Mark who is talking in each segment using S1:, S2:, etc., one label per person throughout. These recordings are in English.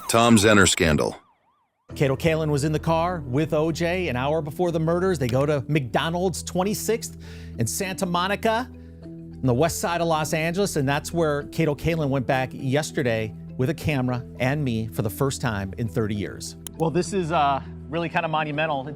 S1: Tom Zenner scandal.
S2: Kato Kaelin was in the car with OJ an hour before the murders. They go to McDonald's 26th in Santa Monica on the west side of Los Angeles, and that's where Kato Kaelin went back yesterday with a camera and me for the first time in 30 years. Well, this is really kind of monumental.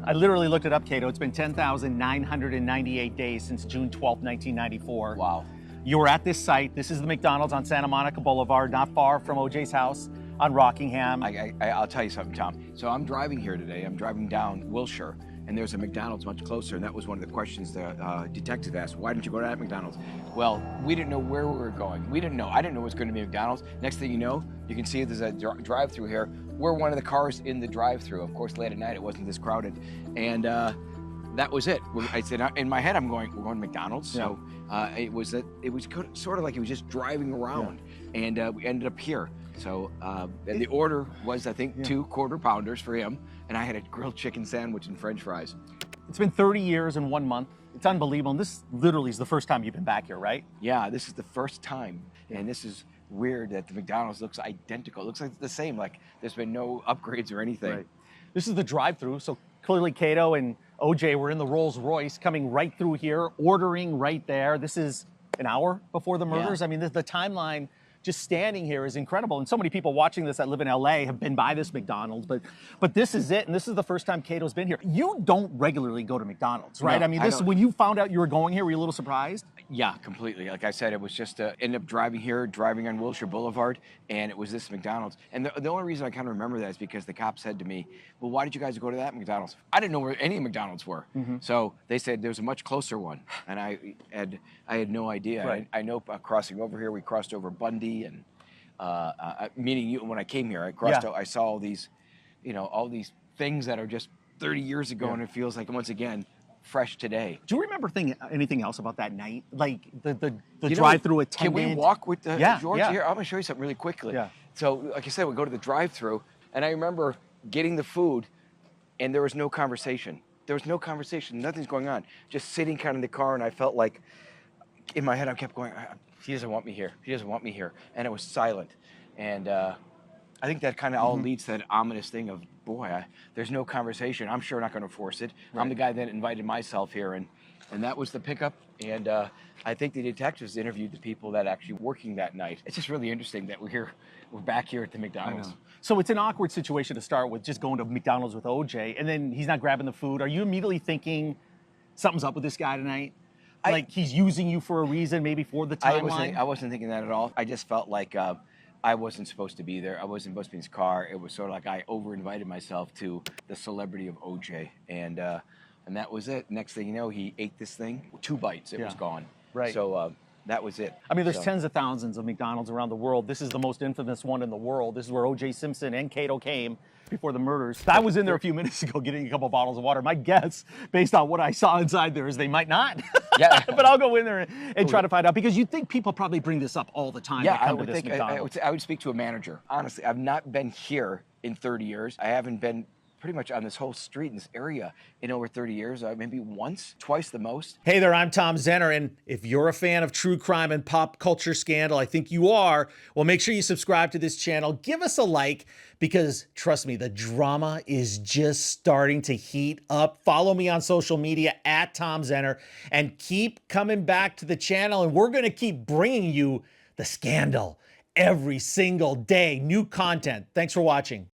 S2: I literally looked it up, Kato. It's been 10,998 days since June 12th, 1994.
S3: Wow.
S2: You were at this site. This is the McDonald's on Santa Monica Boulevard, not far from OJ's house on Rockingham.
S3: I'll tell you something, Tom. So I'm driving here today. I'm driving down Wilshire, and there's a McDonald's much closer, and that was one of the questions the detective asked. Why didn't you go to that McDonald's? Well, we didn't know where we were going. I didn't know it was going to be McDonald's. Next thing you know, you can see there's a drive-through here. We're one of the cars in the drive-through. Of course, late at night, it wasn't this crowded. And that was it. I said, in my head, we're going to McDonald's.
S2: Yeah.
S3: So it was sort of like he was just driving around, and we ended up here. So, and the order was, I think, 2 quarter pounders for him, and I had a grilled chicken sandwich and French fries.
S2: It's been 30 years and 1 month. It's unbelievable. And this literally is the first time you've been back here, right?
S3: Yeah, this is the first time, and this is weird that the McDonald's looks identical. It looks like it's the same, like there's been no upgrades or anything.
S2: Right. This is the drive-through, so clearly Kato and OJ were in the Rolls Royce coming right through here, ordering right there. This is an hour before the murders.
S3: Yeah.
S2: I mean, the timeline just standing here is incredible. And so many people watching this that live in LA have been by this McDonald's, but this is it, and this is the first time Kato's been here. You don't regularly go to McDonald's, right?
S3: No,
S2: I mean, when you found out you were going here, were you a little surprised?
S3: Yeah, completely. Like I said, it was just ended up driving on Wilshire Boulevard, and it was this McDonald's. And the only reason I kind of remember that is because the cop said to me, well, why did you guys go to that McDonald's? I didn't know where any McDonald's were. Mm-hmm. So they said there's a much closer one, and I had no idea.
S2: Right.
S3: I know crossing over here, we crossed over Bundy, and meeting you when I came here, I saw all these, all these things that are just 30 years ago, and it feels like once again fresh today.
S2: Do you remember anything else about that night? Like the drive-through attendant?
S3: Can we walk with George
S2: yeah.
S3: here? I'm gonna show you something really quickly.
S2: Yeah.
S3: So, like I said, we go to the drive-through, and I remember getting the food, and there was no conversation. Nothing's going on. Just sitting kind of in the car, and I felt like, in my head, I kept going, he doesn't want me here. He doesn't want me here. And it was silent. And I think that kind of all leads to that ominous thing of, boy, there's no conversation. I'm sure not going to force it. Right. I'm the guy that invited myself here, and that was the pickup. And I think the detectives interviewed the people that actually working that night. It's just really interesting that we're back here at the McDonald's.
S2: So it's an awkward situation to start with, just going to McDonald's with OJ, and then he's not grabbing the food. Are you immediately thinking something's up with this guy tonight? Like he's using you for a reason, maybe for the timeline?
S3: I wasn't thinking that at all. I just felt like I wasn't supposed to be there. I wasn't supposed to be in his car. It was sort of like I over-invited myself to the celebrity of OJ, and that was it. Next thing you know, he ate this thing. 2 bites, it was gone.
S2: Right.
S3: So that was it.
S2: I mean, there's tens of thousands of McDonald's around the world. This is the most infamous one in the world. This is where OJ Simpson and Kato came before the murders. I was in there a few minutes ago getting a couple bottles of water. My guess, based on what I saw inside there, is they might not.
S3: Yeah.
S2: But I'll go in there and try to find out, because you think people probably bring this up all the time.
S3: Yeah,
S2: I
S3: would speak to a manager. Honestly, I've not been here in 30 years. I haven't been pretty much on this whole street in this area in over 30 years. Maybe once, twice the most.
S2: Hey there, I'm Tom Zenner, and if you're a fan of true crime and pop culture scandal, I think you are, well, make sure you subscribe to this channel. Give us a like, because trust me, the drama is just starting to heat up. Follow me on social media at Tom Zenner, and keep coming back to the channel, and we're going to keep bringing you the scandal every single day. New content. Thanks for watching.